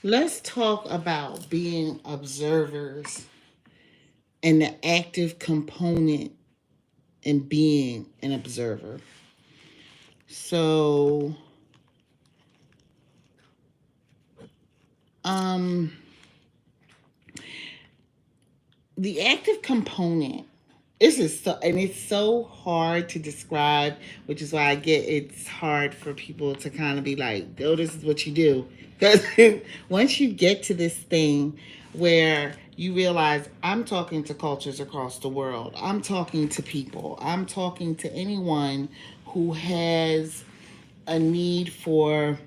Let's talk about being observers and the active component in being an observer. So, um, the active component, this is so, and it's so hard to describe, which is why I get it's hard for people to kind of be like, oh, this is what you do. Because once you get to this thing where you realize I'm talking to cultures across the world, I'm talking to people, I'm talking to anyone who has a need for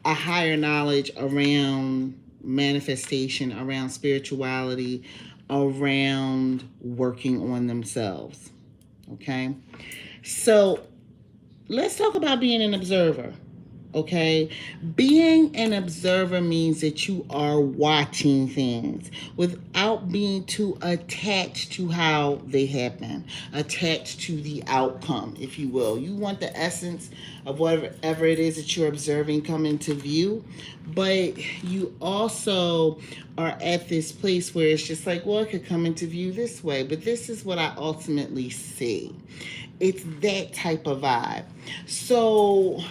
a higher knowledge around manifestation, around spirituality, around working on themselves. Okay? So let's talk about being an observer. Okay? Being an observer means that you are watching things without being too attached to how they happen, attached to the outcome, if you will. You want the essence of whatever it is that you're observing come into view, but you also are at this place where it's just like, well, it could come into view this way, but this is what I ultimately see. It's that type of vibe. So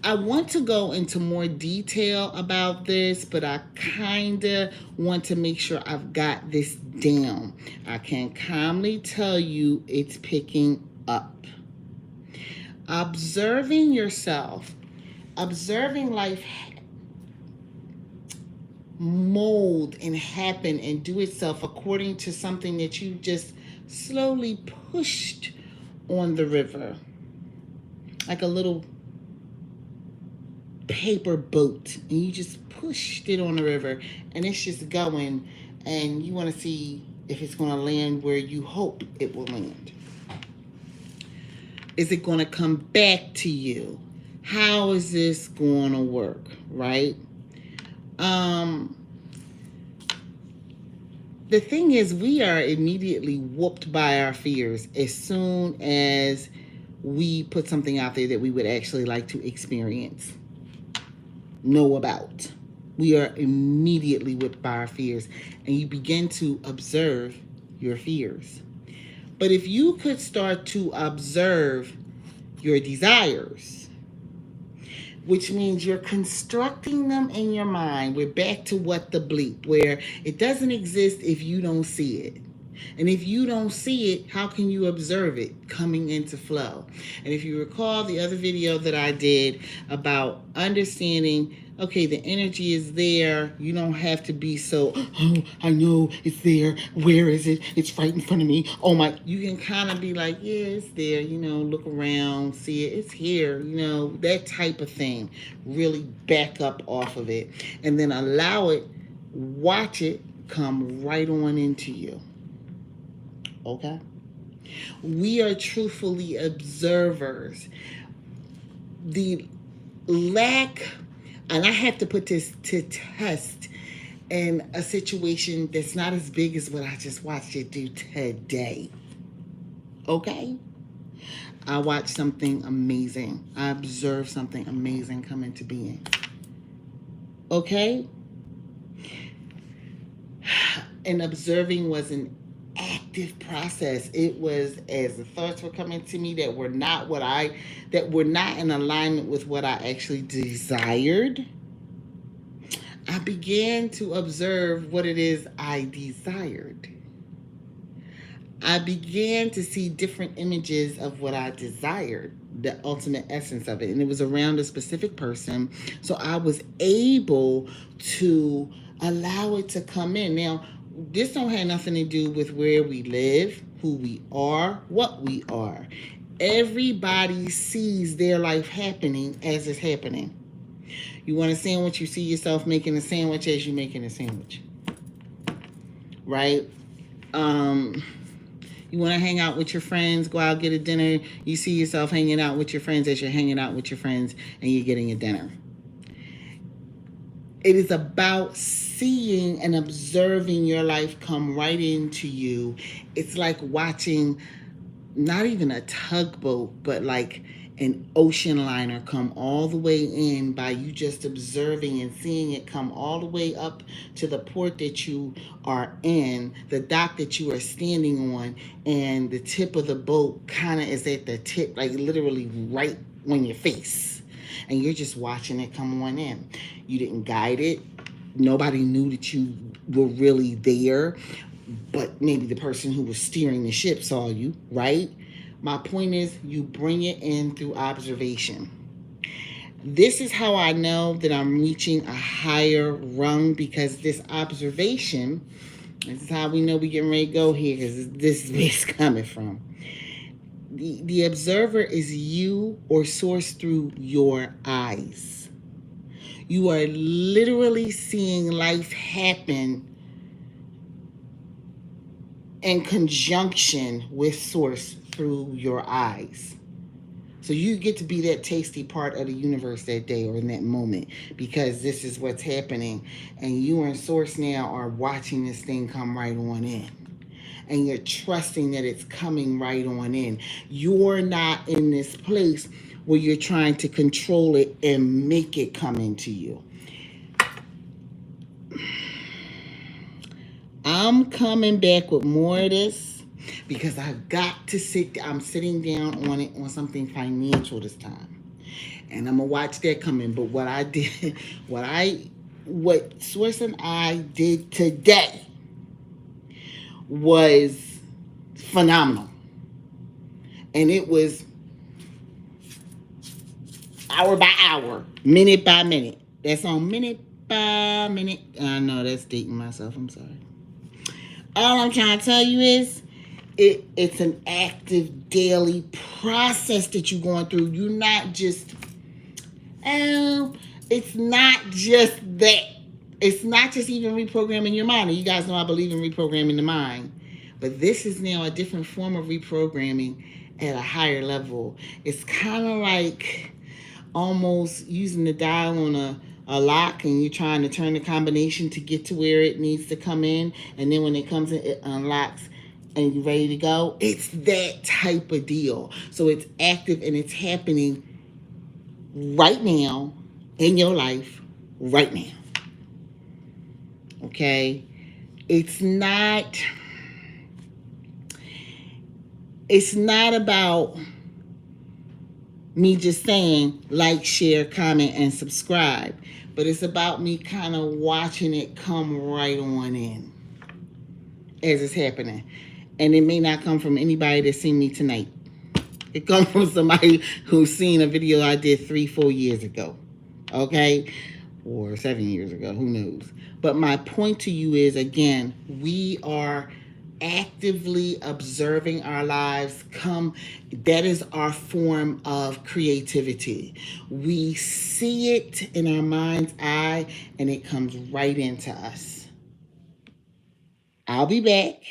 I want to go into more detail about this, but I kind of want to make sure I've got this down. I can calmly tell you it's picking up. Observing yourself, observing life mold and happen and do itself according to something that you just slowly pushed on the river, like a little paper boat, and you just pushed it on the river and it's just going, and you want to see if it's going to land where you hope it will land. Is it going to come back to you? How is this going to work, right? The thing is, we are immediately whooped by our fears as soon as we put something out there that we would actually like to experience, know about. We are immediately whipped by our fears, and you begin to observe your fears. But if you could start to observe your desires, which means you're constructing them in your mind, we're back to what the bleep, where it doesn't exist if you don't see it. And if you don't see it, how can you observe it coming into flow? And if you recall the other video that I did about understanding, okay, the energy is there. You don't have to be so, oh, I know it's there. Where is it? It's right in front of me. Oh my, you can kind of be like, yeah, it's there. Look around, see it. It's here, that type of thing. Really back up off of it and then allow it, watch it come right on into you. Okay? We are truthfully observers. The lack, and I have to put this to test in a situation that's not as big as what I just watched it do today. Okay? I watched something amazing. I observed something amazing come into being. Okay? And observing was an active process. It was as the thoughts were coming to me that were not in alignment with what I actually desired. I began to observe what it is I desired. I began to see different images of what I desired, the ultimate essence of it. And it was around a specific person. So I was able to allow it to come in. Now, this don't have nothing to do with where we live, who we are, what we are. Everybody sees their life happening as it's happening. You want a sandwich, you see yourself making a sandwich as you're making a sandwich. Right? You want to hang out with your friends, go out, get a dinner. You see yourself hanging out with your friends as you're hanging out with your friends and you're getting a dinner. It is about seeing and observing your life come right into you. It's like watching not even a tugboat, but like an ocean liner come all the way in by you just observing and seeing it come all the way up to the port that you are in, the dock that you are standing on, and the tip of the boat kind of is at the tip, like literally right on your face. And you're just watching it come on in. You didn't guide it. Nobody knew that you were really there, but maybe the person who was steering the ship saw you, right? My point is, you bring it in through observation. This is how I know that I'm reaching a higher rung, because this observation, this is how we know we're getting ready to go here, because this is where it's coming from. The observer is you, or source through your eyes. You are literally seeing life happen in conjunction with source through your eyes. So you get to be that tasty part of the universe that day or in that moment, because this is what's happening. And you and source now are watching this thing come right on in. And you're trusting that it's coming right on in. You're not in this place where you're trying to control it and make it come into you. I'm coming back with more of this, because I've got to I'm sitting down on it, on something financial this time. And I'm gonna watch that come in. But what I did, what Source and I did today was phenomenal. And it was hour by hour, minute by minute. That's on minute by minute. I know that's dating myself. I'm sorry. All I'm trying to tell you is it's an active daily process that you're going through. You're not just, oh, it's not just that. It's not just even reprogramming your mind. And you guys know I believe in reprogramming the mind. But this is now a different form of reprogramming at a higher level. It's kind of like almost using the dial on a lock, and you're trying to turn the combination to get to where it needs to come in. And then when it comes in, it unlocks and you're ready to go. It's that type of deal. So it's active and it's happening right now in your life, right now. Okay? It's not it's not about me just saying like, share, comment, and subscribe. But it's about me kind of watching it come right on in as it's happening. And it may not come from anybody that's seen me tonight. It comes from somebody who's seen a video I did 3-4 years ago. Okay? Or 7 years ago. Who knows? But my point to you is, again, we are actively observing our lives come. That is our form of creativity. We see it in our mind's eye and it comes right into us. I'll be back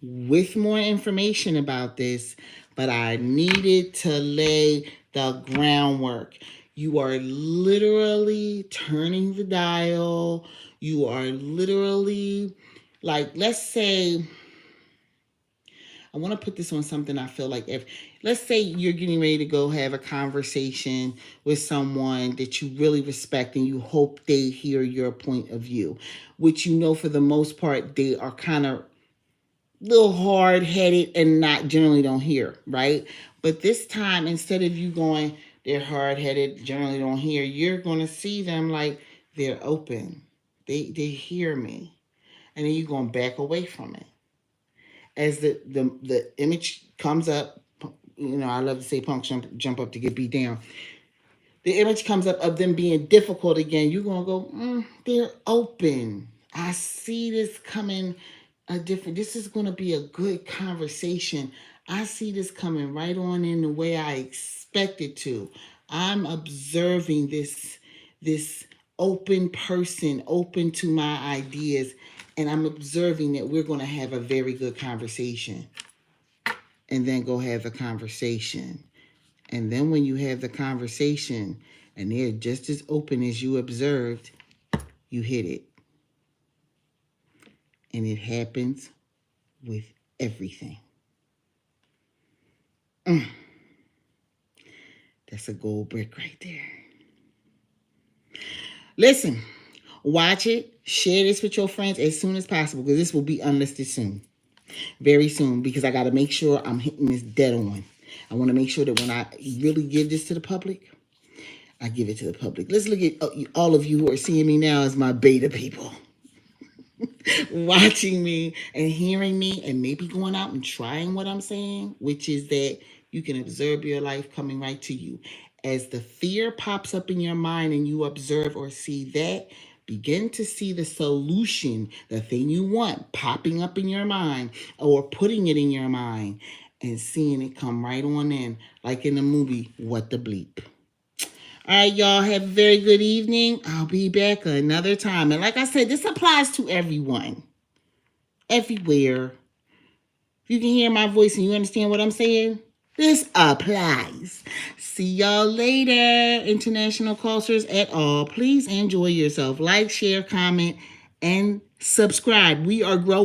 with more information about this, but I needed to lay the groundwork. You are literally turning the dial. You are literally, like, let's say, I want to put this on something I feel like, if, let's say you're getting ready to go have a conversation with someone that you really respect and you hope they hear your point of view, which you know for the most part they are kind of little hard headed and not generally don't hear, right? But this time, instead of you going, they're hard headed, generally don't hear, you're going to see them like they're open. They hear me. And then you're going to back away from it. As the image comes up, you know, I love to say punks jump up to get beat down. The image comes up of them being difficult again. You're going to go, they're open. I see this coming this is going to be a good conversation. I see this coming right on in the way I expect it to. I'm observing this open person, open to my ideas, and I'm observing that we're going to have a very good conversation. And then go have the conversation. And then when you have the conversation and they're just as open as you observed, you hit it. And it happens with everything. That's a gold brick right there. Listen, watch it. Share this with your friends as soon as possible because this will be unlisted soon. Very soon because I got to make sure I'm hitting this dead on. I want to make sure that when I really give this to the public, I give it to the public. Let's look at all of you who are seeing me now as my beta people. Watching me and hearing me and maybe going out and trying what I'm saying, which is that you can observe your life coming right to you. As the fear pops up in your mind and you observe or see that, begin to see the solution, the thing you want popping up in your mind or putting it in your mind and seeing it come right on in, like in the movie, What the Bleep. All right, y'all have a very good evening. I'll be back another time. And like I said, this applies to everyone, everywhere. If you can hear my voice and you understand what I'm saying, this applies. See y'all later, international cultures at all. Please enjoy yourself. Like, share, comment, and subscribe. We are growing.